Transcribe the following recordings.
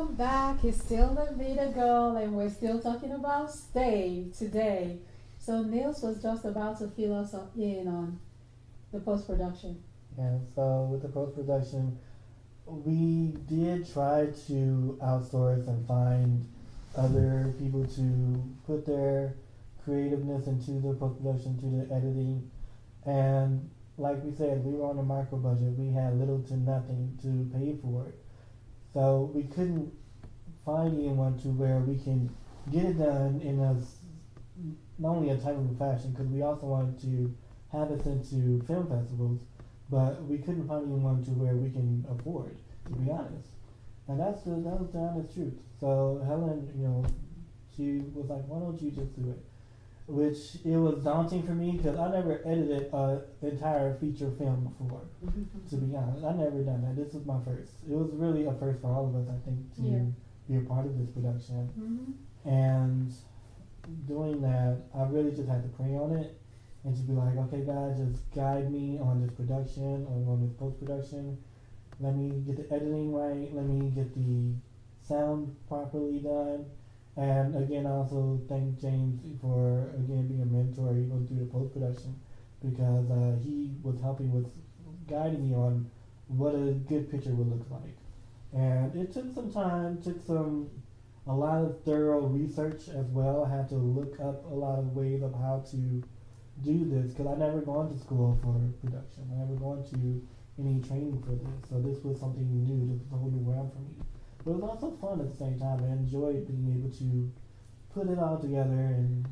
welcome back. It's still LaVida Girl, and we're still talking about stay today. So Niels was just about to fill us in on the post production. Yeah, so with the post production, we did try to outsource and find other people to put their creativeness into the post production, to the editing, and like we said, we were on a micro budget. We had little to nothing to pay for it. So we couldn't find anyone to where we can get it done in not only a timely fashion, because we also wanted to have it sent to film festivals, but we couldn't find anyone to where we can afford, to be honest. And that was the honest truth. So Helen, she was like, "Why don't you just do it?" Which it was daunting for me because I never edited an entire feature film before. To be honest, I never done that. This was my first. It was really a first for all of us, I think, to be a part of this production. And doing that, I really just had to pray on it and to be like, okay, God, just guide me on this production or on this post production. Let me get the editing right. Let me get the sound properly done. And again, I also thank James for, again, being a mentor even through the post-production, because he was helping with guiding me on what a good picture would look like. And it took some time, a lot of thorough research as well. I had to look up a lot of ways of how to do this, because I never gone to school for production. I never gone to any training for this. So this was something new. This was a whole new realm for me. But it was also fun at the same time. I enjoyed being able to put it all together and,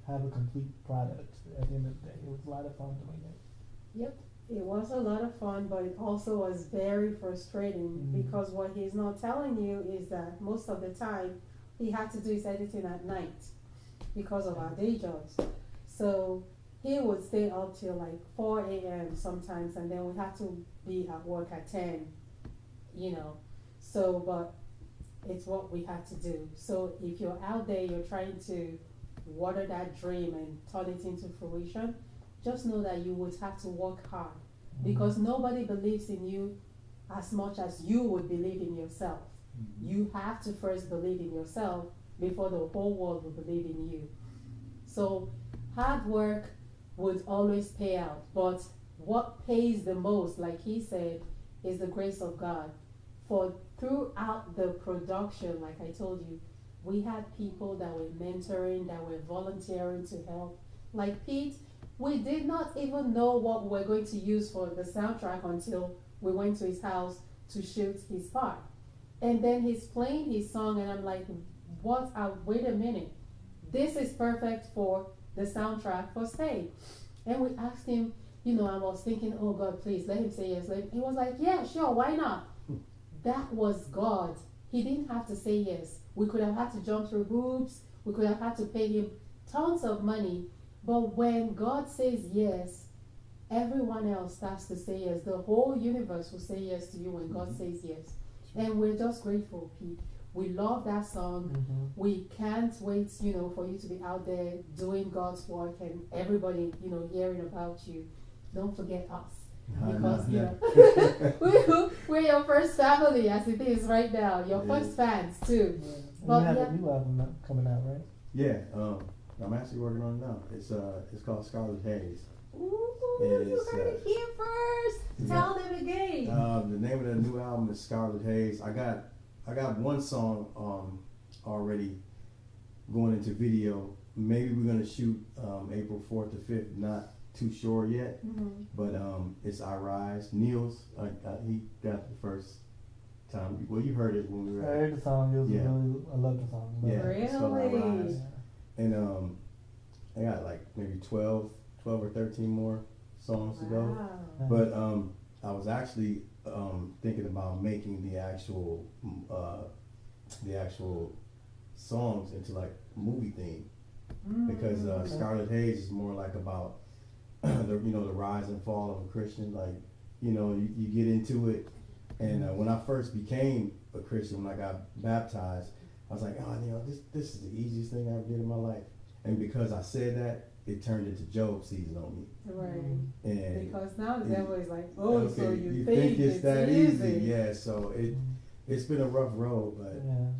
have a complete product at the end of the day. It was a lot of fun doing it. Yep, it was a lot of fun, but it also was very frustrating because what he's not telling you is that most of the time he had to do his editing at night because of our day jobs. So he would stay up till like 4 a.m. sometimes, and then we had to be at work at 10, So, but it's what we had to do. So if you're out there, you're trying to water that dream and turn it into fruition, just know that you would have to work hard because nobody believes in you as much as you would believe in yourself. You have to first believe in yourself before the whole world will believe in you. So hard work would always pay out, but what pays the most, like he said, is the grace of God. For throughout the production, like I told you, we had people that were mentoring, that were volunteering to help. Like Pete, we did not even know what we were going to use for the soundtrack until we went to his house to shoot his part. And then he's playing his song and I'm like, wait a minute. This is perfect for the soundtrack for Stay. And we asked him, I was thinking, oh God, please let him say yes. He was like, yeah, sure, why not? That was God. He didn't have to say yes. We could have had to jump through hoops. We could have had to pay him tons of money. But when God says yes, everyone else starts to say yes. The whole universe will say yes to you when God says yes. And we're just grateful, Pete. We love that song. We can't wait, for you to be out there doing God's work and everybody, hearing about you. Don't forget us. Because we're your first family as it is right now. Your first fans too. But you have a new album coming out, right? Yeah, I'm actually working on it now. It's called Scarlet Haze. Ooh, you heard it here first. Tell them again. The name of the new album is Scarlet Haze. I got one song already going into video. Maybe we're gonna shoot April 4th to 5th. Not too sure yet, but it's I Rise. Niels, he got the first time. Well, you heard it when we were. I heard the song. It was really, I love the song. Yeah, really? it's called I Rise. And I got like maybe 12 or 13 more songs to go. But I was actually thinking about making the actual songs into like movie theme, because Scarlet Haze is more like about the rise and fall of a Christian. Like you get into it, and when I first became a Christian, when I got baptized, I was like, this is the easiest thing I ever did in my life. And because I said that, it turned into Job season on me. Right. And because now the devil is like, so you think it's that easy. Yeah. So it's been a rough road, but Yeah.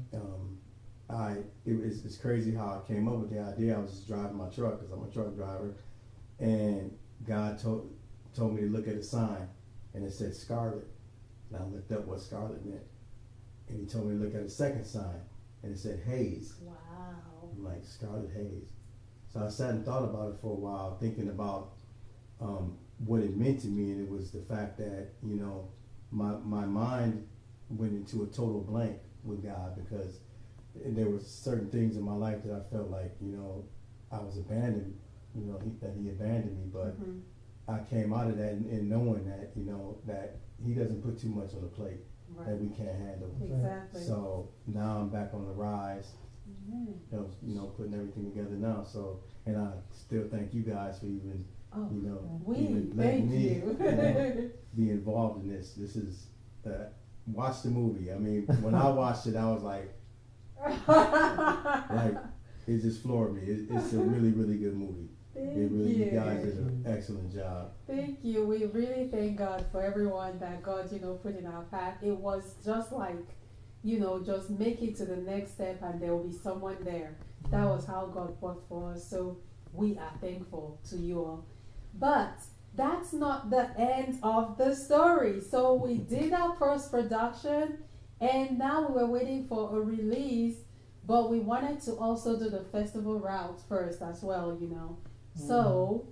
it's crazy how I came up with the idea. I was just driving my truck because I'm a truck driver, and God told me to look at a sign, and it said Scarlet. And I looked up what Scarlet meant, and He told me to look at a second sign, and it said Haze. Wow. I'm like, Scarlet Haze. So I sat and thought about it for a while, thinking about what it meant to me, and it was the fact that, you know, my mind went into a total blank with God, because there were certain things in my life that I felt like, you know, I was abandoned, you know, that He abandoned me, but I came out of that and knowing that, you know, that He doesn't put too much on the plate that we can't handle. Exactly. So now I'm back on the rise, you know, putting everything together now. So, and I still thank you guys for even, you know, even letting me be involved in this. This is, watch the movie. I mean, when I watched it, I was like it just floored me. It's a really, really good movie. You guys did an excellent job. Thank you. We really thank God for everyone that God, you know, put in our path. It was just like, you know, just make it to the next step and there will be someone there. That was how God worked for us. So we are thankful to you all. But that's not the end of the story. So we did our post-production, and now we were waiting for a release, but we wanted to also do the festival route first as well, you know. So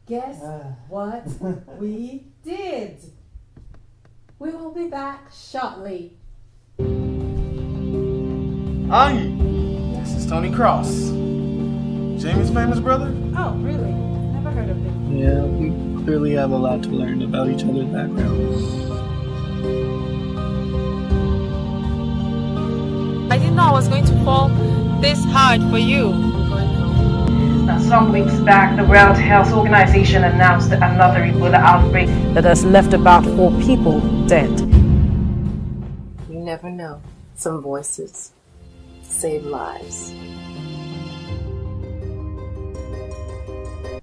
guess what we did? We will be back shortly. Hi, this is Tony Cross, Jamie's famous brother. Oh, really? Never heard of him. Yeah, we clearly have a lot to learn about each other's backgrounds. I didn't know I was going to fall this hard for you. Now, some weeks back, the World Health Organization announced another Ebola outbreak that has left about 4 people dead. You never know. Some voices save lives.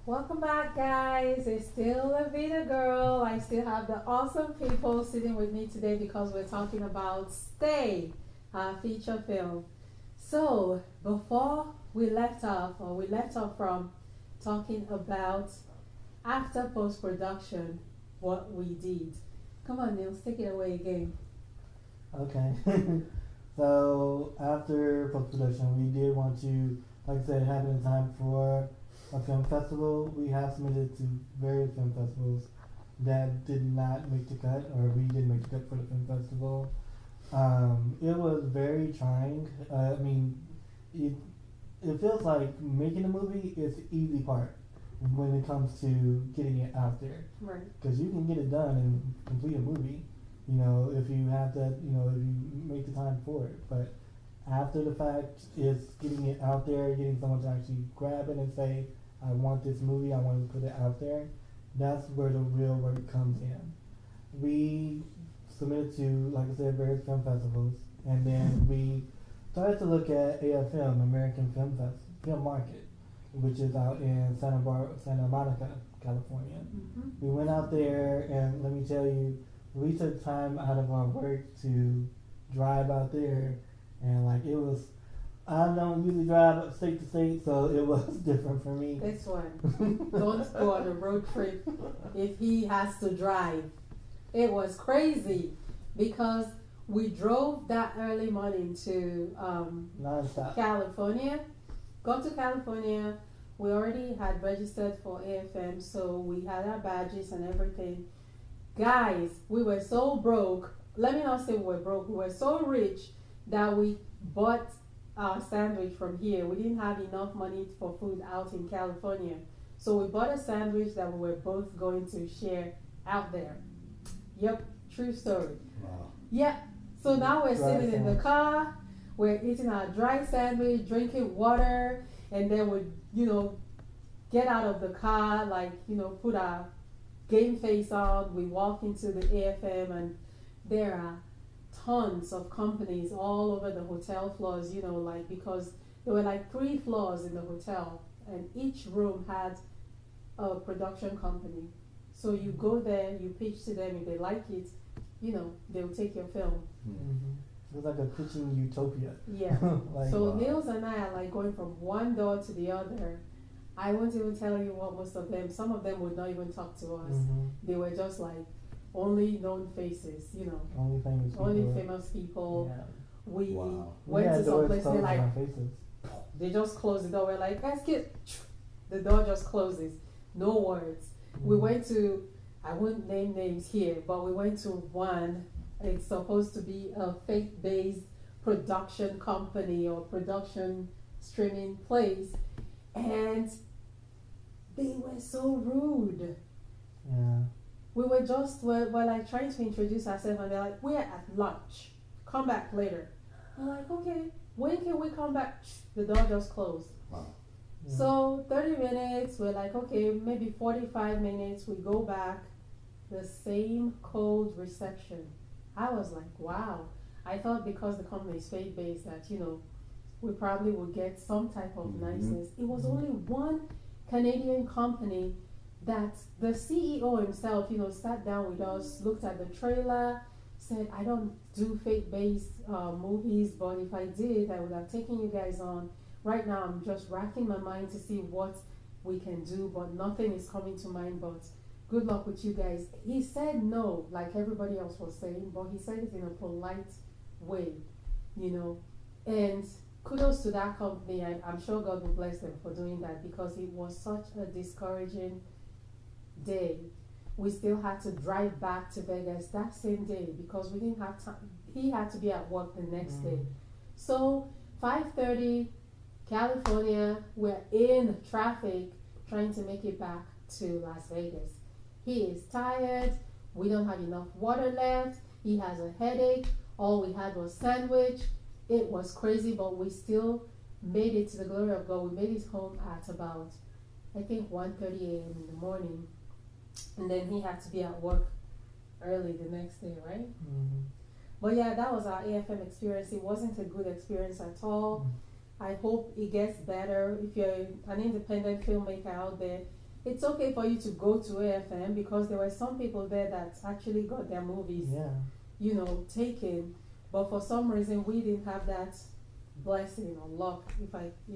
Welcome back, guys. It's still LaVida girl. I still have the awesome people sitting with me today because we're talking about Stay, our feature film. So before we left off from talking about after post-production, what we did. Come on, Nils, take it away again. Okay. So after post-production, we did want to, like I said, have it in time for a film festival. We have submitted to various film festivals that did not make the cut, or we didn't make the cut for the film festival. It was very trying. I mean, it feels like making a movie is the easy part when it comes to getting it out there. Right. Because you can get it done and complete a movie, you know, if you have that, you know, if you make the time for it. But after the fact, it's getting it out there, getting someone to actually grab it and say, I want this movie, I want to put it out there. That's where the real work comes in. We submitted to, like I said, various film festivals, and then we started to look at AFM, American Film Market, which is out in Santa Monica, California. We went out there, and let me tell you, we took time out of our work to drive out there, and like it was, I don't usually drive state to state, so it was different for me. This one, don't go on a road trip if he has to drive. It was crazy because we drove that early morning to California. Got to California. We already had registered for AFM, so we had our badges and everything. Guys, we were so broke. Let me not say we were broke. We were so rich that we bought our sandwich from here. We didn't have enough money for food out in California. So we bought a sandwich that we were both going to share out there. Yep, true story. Wow. Yeah. So now we're Dry sitting in the car, we're eating our dry sandwich, drinking water, and then we, you know, get out of the car, like, you know, put our game face on, we walk into the AFM, and there are tons of companies all over the hotel floors, you know, like, because there were like 3 floors in the hotel, and each room had a production company. So you go there, you pitch to them, if they like it, they'll take your film. Mm-hmm. It was like a pitching utopia. Yeah. Like, so wow. Niels and I are like going from one door to the other. I won't even tell you what most of them, some of them would not even talk to us. They were just like only known faces, Only famous people. Yeah. We Wow. went to some place, they're like, faces. they just closed the door. We're like, excuse, the door just closes. No words. We went to, I won't name names here, but we went to one. It's supposed to be a faith-based production company or production streaming place. And they were so rude. Yeah. We were just, we're like trying to introduce ourselves and they're like, we're at lunch. Come back later. I'm like, okay, when can we come back? The door just closed. Wow. Yeah. So 30 minutes, we're like, okay, maybe 45 minutes, we go back, the same cold reception. I was like, wow. I thought because the company is faith-based that, we probably would get some type of niceness. It was only one Canadian company that the CEO himself, sat down with us, looked at the trailer, said, I don't do faith-based movies, but if I did, I would have taken you guys on. Right now, I'm just racking my mind to see what we can do, but nothing is coming to mind, but good luck with you guys. He said no, like everybody else was saying, but he said it in a polite way, and kudos to that company. I'm sure God will bless them for doing that because it was such a discouraging day. We still had to drive back to Vegas that same day because we didn't have time. He had to be at work the next day. So 5:30, California, we're in traffic trying to make it back to Las Vegas. He is tired. We don't have enough water left. He has a headache. All we had was sandwich. It was crazy, but we still made it to the glory of God. We made it home at about, I think, 1:30 a.m. in the morning. And then he had to be at work early the next day, right? But yeah, that was our AFM experience. It wasn't a good experience at all. I hope it gets better. If you're an independent filmmaker out there, it's okay for you to go to AFM because there were some people there that actually got their movies, taken. But for some reason, we didn't have that blessing or luck, if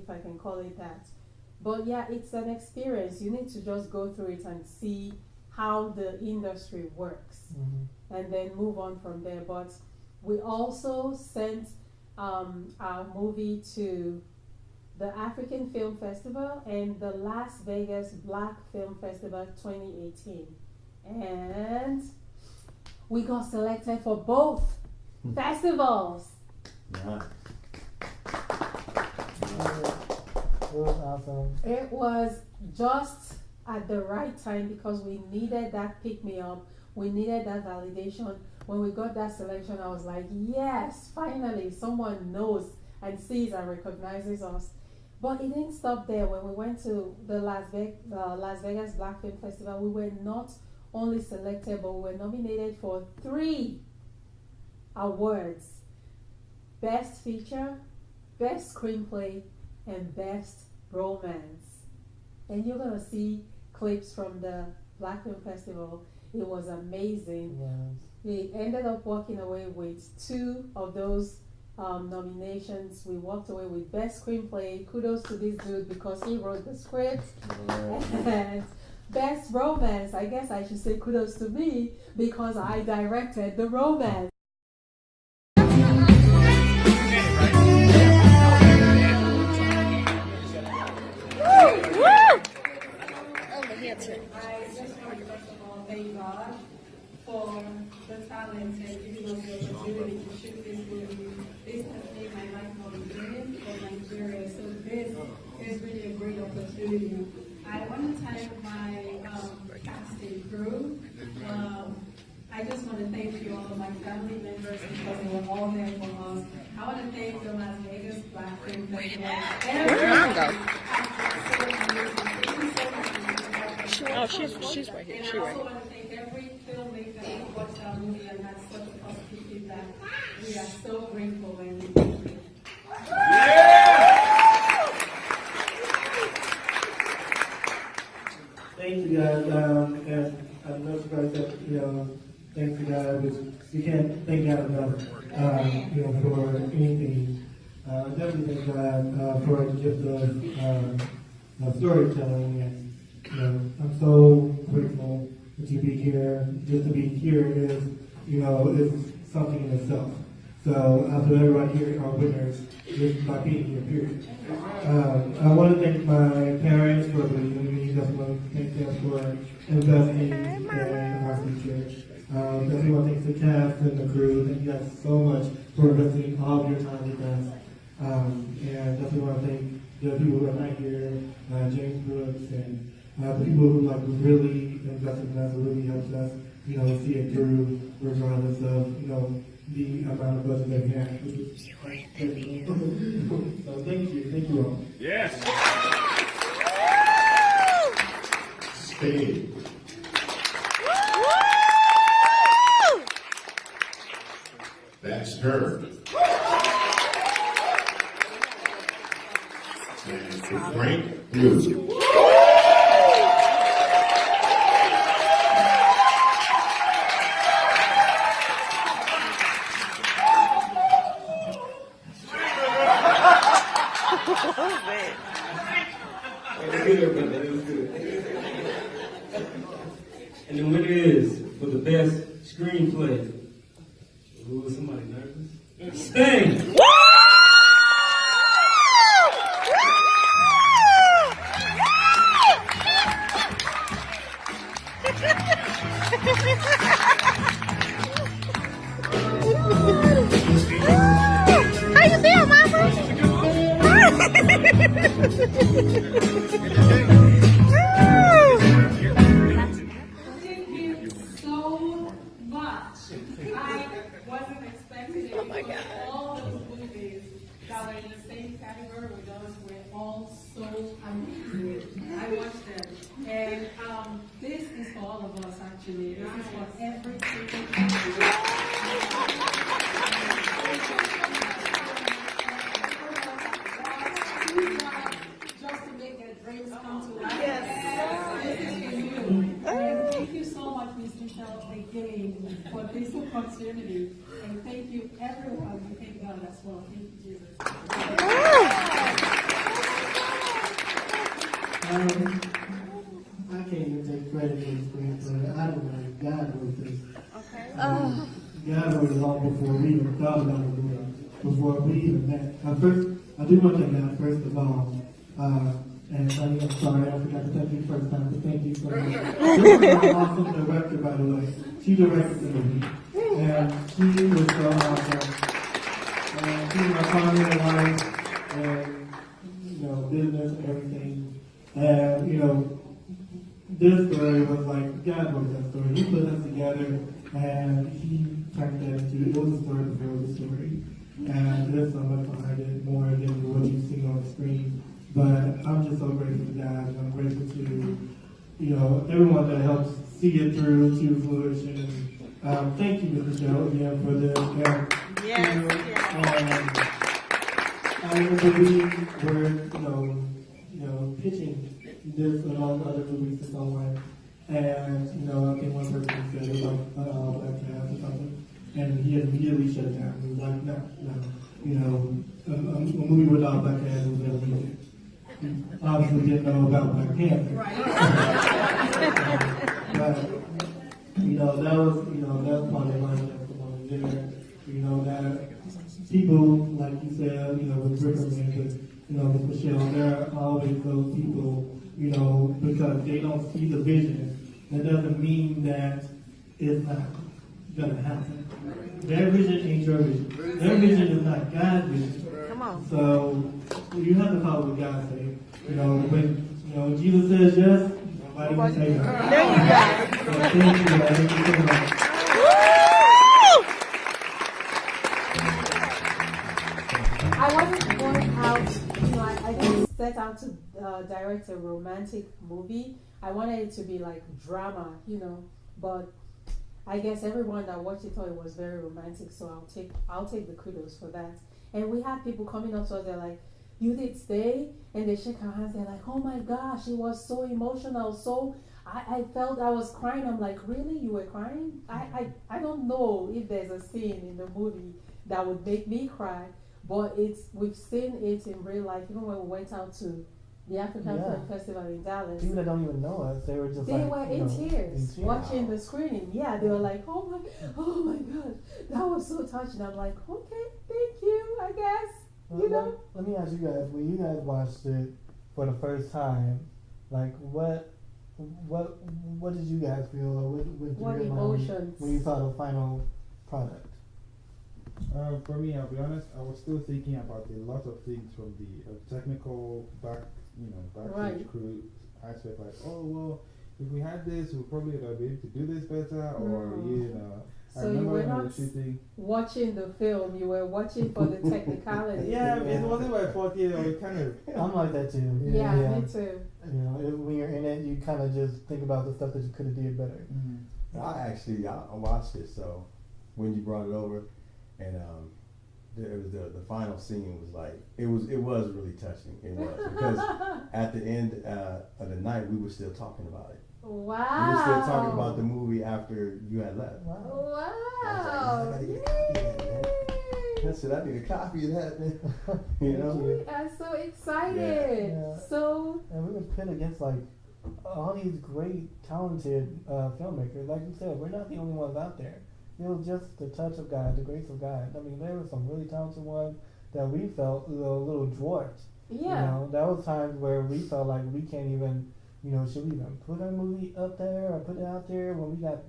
I can call it that. But yeah, it's an experience. You need to just go through it and see how the industry works and then move on from there. But we also sent our movie to the African Film Festival and the Las Vegas Black Film Festival 2018. And we got selected for both festivals. Yeah. It was awesome. It was just at the right time because we needed that pick-me-up. We needed that validation. When we got that selection, I was like, yes, finally, someone knows and sees and recognizes us. But it didn't stop there. When we went to the Las Vegas Black Film Festival, we were not only selected, but we were nominated for 3 awards. Best Feature, Best Screenplay, and Best Romance. And you're gonna see clips from the Black Film Festival. It was amazing. Yes. We ended up walking away with 2 of those nominations. We walked away with Best Screenplay. Kudos to this dude because he wrote the script. And Best Romance, I guess I should say kudos to me because I directed the romance. I just want to first of all thank God for the talent and giving us the opportunity to shoot this movie. This has made my life more resilient for Nigeria, so this is really a great opportunity. I want to thank my casting crew. I just want to thank you all, my family members, because they were all there for us. I want to thank the Las Vegas Black Film Festival. Oh, she's right here. And I also want to thank every filmmaker who watched our movie and had such positive feedback. We are so grateful and we thank you. Thank you guys, and I'm no surprise that thanks to God, which we can't thank God enough, for anything. Definitely thank God for the gift of storytelling, and I'm so grateful to be here. Just to be here is, is something in itself. So after everybody here are winners just by being here, period. I want to thank my parents for believing in me. Definitely want to thank them for investing in our future. Definitely want to thank the cast and the crew. Thank you guys so much for investing all of your time with us. And definitely want to thank the people who are right here, James Brooks, and the people who really invested in us, who really helped us, see it through, regardless of, the amount of budget that we had. So thank you all. Yes. Stay. That's her. And for Frank Blue. And the winner is for the best screenplay. Ooh, somebody nervous? Sting! How you feel, Mama? Thank you so much. I wasn't expecting it. Oh my God. All those movies that were in the same category with us were all so amazing. I watched them. And this is for all of us, actually. This is for every single just to make their dreams come to life. Yes. This is for you. And thank you so much, Ms. Michelle, again, for this opportunity. And thank you, everyone. We thank God as well. Thank you, Jesus. I can't even take credit for this screenplay. I don't know. God wrote this. Okay. God wrote it long before we even thought about it, before we even met. First, I do want to thank God, first of all. And I'm sorry, I forgot to thank you the first time, but thank you so much. This is my awesome director, by the way. She directed the movie. And she was so awesome. And she was my partner in life, and, business and everything. And, this story was like, God wrote that story. He put us together, and he turned that into, it was a story before the story. And there's so much behind it, more than what you've seen on the screen. But I'm just so grateful to God, and I'm grateful to, everyone that helps see it through to fruition. Thank you, Ms. Michelle, again, for this. And, I believe we're, pitching this among other movies to someone, and, I think one person said it was like, black cast or something, and he immediately shut it down. He was like, no, a movie without black cast was never made it. Obviously didn't know about Black Panther. Right. But, that was part of my testimony there. That people, like you said, with Ripperman, with Michelle, there are always those people, because they don't see the vision. That doesn't mean that it's not gonna happen. Their vision ain't your vision. Their vision is not God's vision. Come on. So you have to follow what God says. When Jesus says yes, nobody can say no. There you go. So thank you, guys. Thank you so much. I wasn't going out, I didn't set out to direct a romantic movie. I wanted it to be like drama, but I guess everyone that watched it thought it was very romantic, so I'll take the kudos for that. And we had people coming up to us, they're like, "You did stay?" And they shake our hands, they're like, "Oh my gosh, it was so emotional, so I felt I was crying. I'm like, really? You were crying? I don't know if there's a scene in the movie that would make me cry, but we've seen it in real life. Even when we went out to the African Film Festival in Dallas. People that don't even know us, they were just were in tears watching the screening. Yeah, they were like, oh my God, that was so touching. I'm like, okay, thank you, I guess. Well, let me ask you guys, when you guys watched it for the first time, like what did you guys feel, or what emotions when you saw the final product? For me, I'll be honest, I was still thinking about a lot of things from the technical backstage crew aspect, like, oh well, if we had this, we'll probably be able to do this better, or So you were not watching the film, you were watching for the technicality. It wasn't my fault either. It kind of. I'm like that too. Yeah, me too. When you're in it, you kind of just think about the stuff that you could have did better. Mm-hmm. I watched it, so when you brought it over, and it was the final scene was like it was really touching. It was because at the end of the night we were still talking about it. Wow. We were still talking about the movie after you had left. Wow. I gotta get a copy of that, man. I said, I need a copy of that, man. You know? We are so excited. Yeah. So. And we were pit against like all these great, talented filmmakers. Like you said, we're not the only ones out there. It was just the touch of God, the grace of God. I mean, there were some really talented ones that we felt a little dwarfed. Yeah. That was times where we felt like we can't even. Should we even put our movie up there or put it out there when we got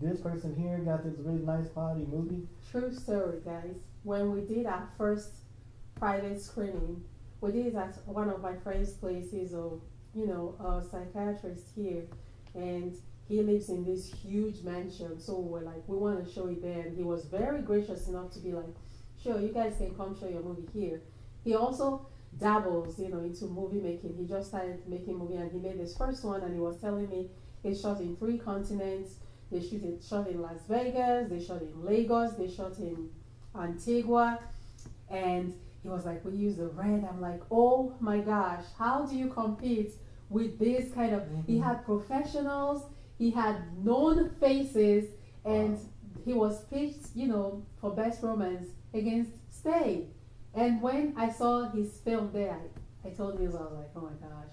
this person here, got this really nice quality movie? True story, guys. When we did our first private screening, we did it at one of my friend's places, a psychiatrist here, and he lives in this huge mansion. So we're like, we want to show it there, and he was very gracious enough to be like, sure, you guys can come show your movie here. He also dabbles, into movie making. He just started making movie, and he made this first one, and he was telling me it's shot in 3 continents. They shot in Las Vegas, they shot in Lagos, they shot in Antigua, and he was like, we use the red. I'm like, oh my gosh, how do you compete with this kind of, he had professionals, he had known faces, and he was pitched, for Best Romance against Stay. And when I saw his film there, I told Niels, I was like, oh my gosh,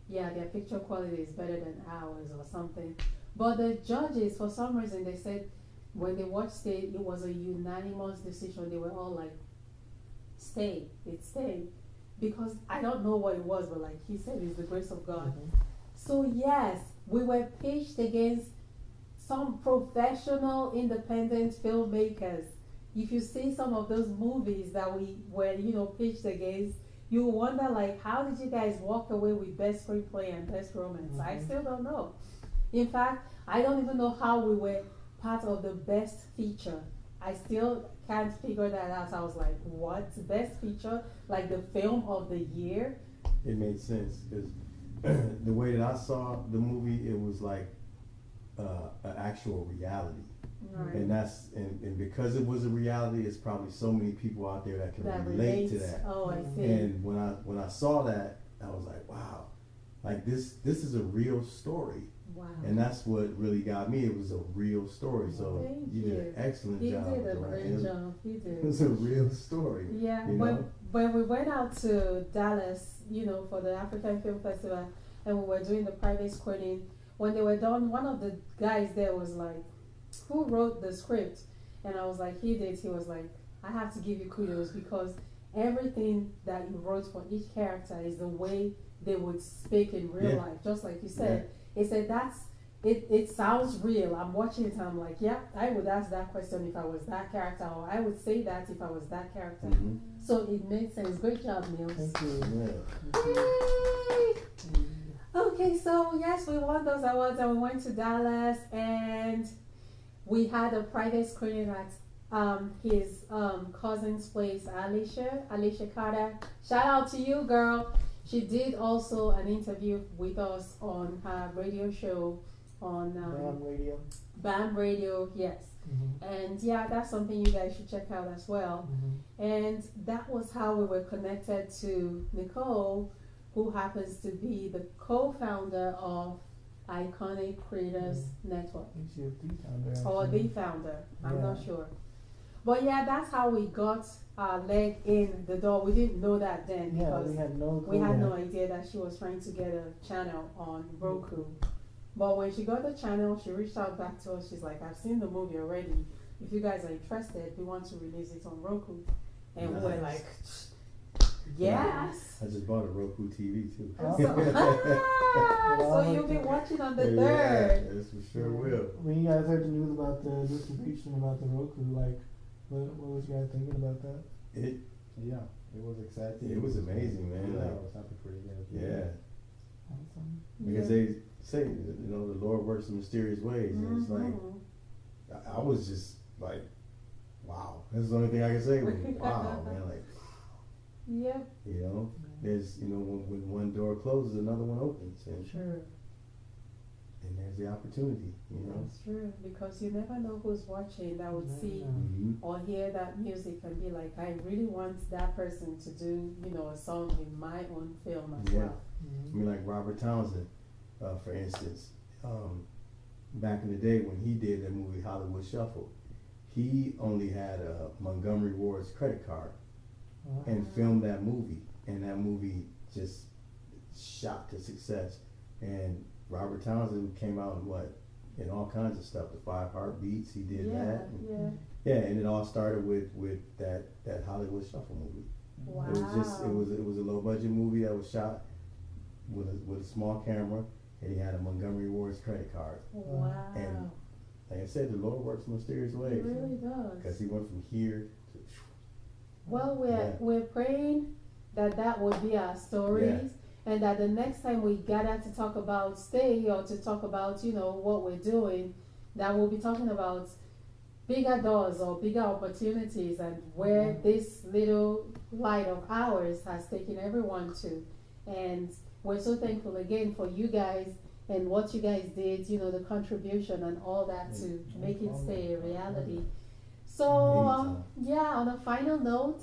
yeah, their picture quality is better than ours or something. But the judges, for some reason, they said when they watched it was a unanimous decision. They were all like, Stay, it's Stay. Because I don't know what it was, but like he said, it's the grace of God. Mm-hmm. So yes, we were pitched against some professional independent filmmakers. If you see some of those movies that we were, pitched against, you wonder like, how did you guys walk away with Best Screenplay and Best Romance? Mm-hmm. I still don't know. In fact, I don't even know how we were part of the Best Feature. I still can't figure that out. I was like, what? Best Feature? Like the film of the year? It made sense because the way that I saw the movie, it was like an actual reality. Right. And because it was a reality, it's probably so many people out there that can relate to that. Oh, I see. And when I saw that, I was like, wow, like this is a real story. Wow. And that's what really got me. It was a real story. So you did an excellent job. He did a great job. He did. It was a real story. Yeah. When we went out to Dallas, for the African Film Festival, and we were doing the private screening, when they were done, one of the guys there was like, who wrote the script? And I was like, he did. He was like, I have to give you kudos because everything that you wrote for each character is the way they would speak in real life. Just like you said. He said it sounds real. I'm watching it and I'm like, yeah, I would ask that question if I was that character, or I would say that if I was that character. Mm-hmm. So it made sense. Great job, Niels. Thank you. Yay! Okay, so yes, we won those awards and we went to Dallas and we had a private screening at his cousin's place, Alicia Carter. Shout out to you, girl. She did also an interview with us on her radio show on BAM Radio, yes. Mm-hmm. And yeah, that's something you guys should check out as well. Mm-hmm. And that was how we were connected to Nicole, who happens to be the co-founder of Iconic Creators Network. I think she was the founder. Or actually. the founder. I'm Yeah. not sure. But yeah, that's how we got our leg in the door. We didn't know that then Yeah, because we had no clue. we had that- no idea that she was trying to get a channel on Roku. But when she got the channel, she reached out back to us. She's like, I've seen the movie already. If you guys are interested, we want to release it on Roku. And we were Nice. like, yes. I just bought a Roku TV too. And so you'll be watching on the third. Yes, we sure will. When you guys heard the news about the distribution about the Roku, like, what was you guys thinking about that? Yeah, it was exciting. It was amazing, man. Yeah, Like, I was happy for you guys. yeah, Awesome. because they say, you know, the Lord works in mysterious ways, and it's like, I was just like, wow. That's the only thing I can say. Was, wow, man. Like, Yeah. you know, there's, you know, when one door closes, another one opens, and Sure. and there's the opportunity, you know. That's true, because you never know who's watching that would see Mhm. or hear that music and be like, I really want that person to do, you know, a song in my own film as Yeah. well. I mean, like Robert Townsend, for instance, back in the day when he did that movie Hollywood Shuffle, he only had a Montgomery Ward's credit card and filmed that movie, and that movie just shot to success. And Robert Townsend came out in all kinds of stuff. The 5 Heartbeats, he did that. And, yeah, and it all started with that Hollywood Shuffle movie. Wow. It was just it was a low budget movie that was shot with a small camera, and he had a Montgomery Ward's credit card. Wow. And like I said, the Lord works in mysterious ways. It really does. Because he went from here to. Well, Yeah. we're praying that would be our stories, and that the next time we gather to talk about stay or to talk about, you know, what we're doing, that we'll be talking about bigger doors or bigger opportunities and where this little light of ours has taken everyone to. And we're so thankful again for you guys and what you guys did, you know, the contribution and all that to make it stay a reality. So, yeah, on a final note,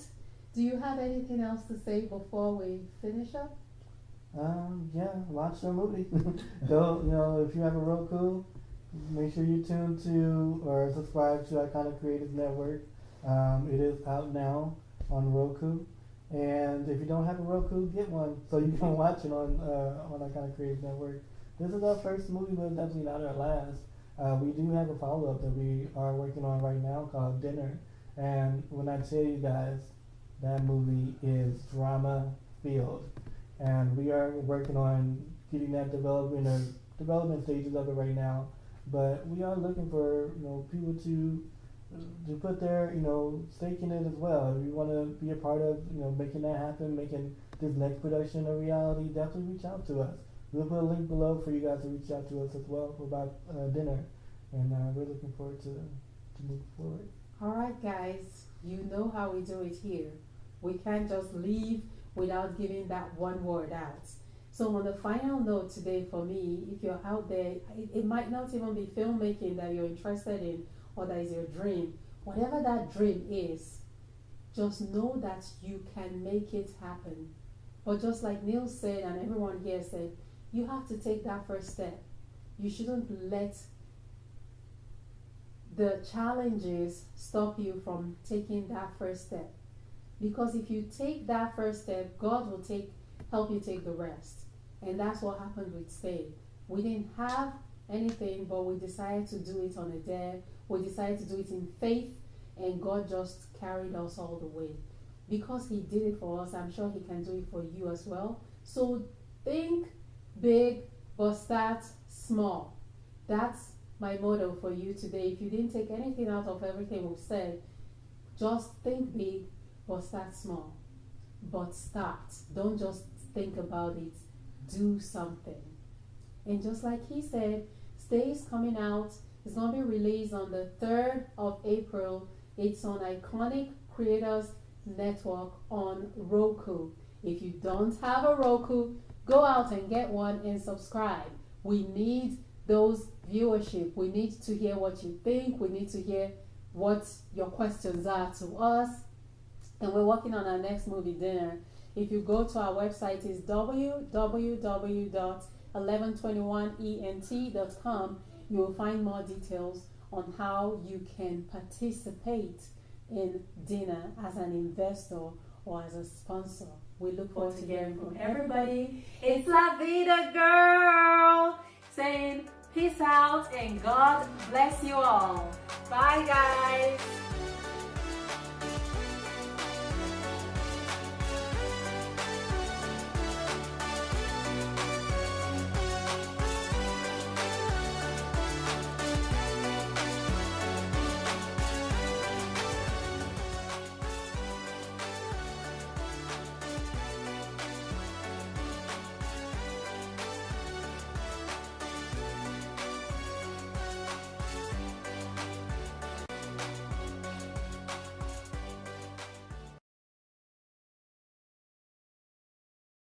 do you have anything else to say before we finish up? Yeah, watch the movie. Go, you know, if you have a Roku, make sure you tune to or subscribe to Iconic Creators Network. It is out now on Roku. And if you don't have a Roku, get one so you can watch it on Iconic Creators Network. This is our first movie, but definitely not our last. We do have a follow-up that we are working on right now called Dinner. And when I tell you guys, that movie is drama-filled. And we are working on getting that development stages of it right now. But we are looking for, you know, people to put their, you know, stake in it as well. If you want to be a part of, you know, making that happen, making this next production a reality, definitely reach out to us. We'll put a link below for you guys to reach out to us as well about Dinner. And we're looking forward to move forward. All right, guys, you know how we do it here. We can't just leave without giving that one word out. So on the final note today for me, if you're out there, it might not even be filmmaking that you're interested in or that is your dream. Whatever that dream is, just know that you can make it happen. But just like Neil said and everyone here said, you have to take that first step. You shouldn't let the challenges stop you from taking that first step. Because if you take that first step, God will help you take the rest. And that's what happened with Stay. We didn't have anything, but we decided to do it on a dare. We decided to do it in faith, and God just carried us all the way. Because He did it for us, I'm sure He can do it for you as well. So think big, but start small. That's my motto for you today. If you didn't take anything out of everything we've said, just think big, but start small. But start. Don't just think about it. Do something. And just like he said, Stay is coming out. It's going to be released on the 3rd of April. It's on Iconic Creators Network on Roku. If you don't have a Roku, go out and get one and subscribe. We need those viewership. We need to hear what you think. We need to hear what your questions are to us. And we're working on our next movie, Dinner. If you go to our website, it's www.nigerian-drama.com. 1121ent.com, you will find more details on how you can participate in dinner as an investor or as a sponsor. We look forward to hearing from everybody. It's LaVida girl saying peace out and God bless you all. Bye guys.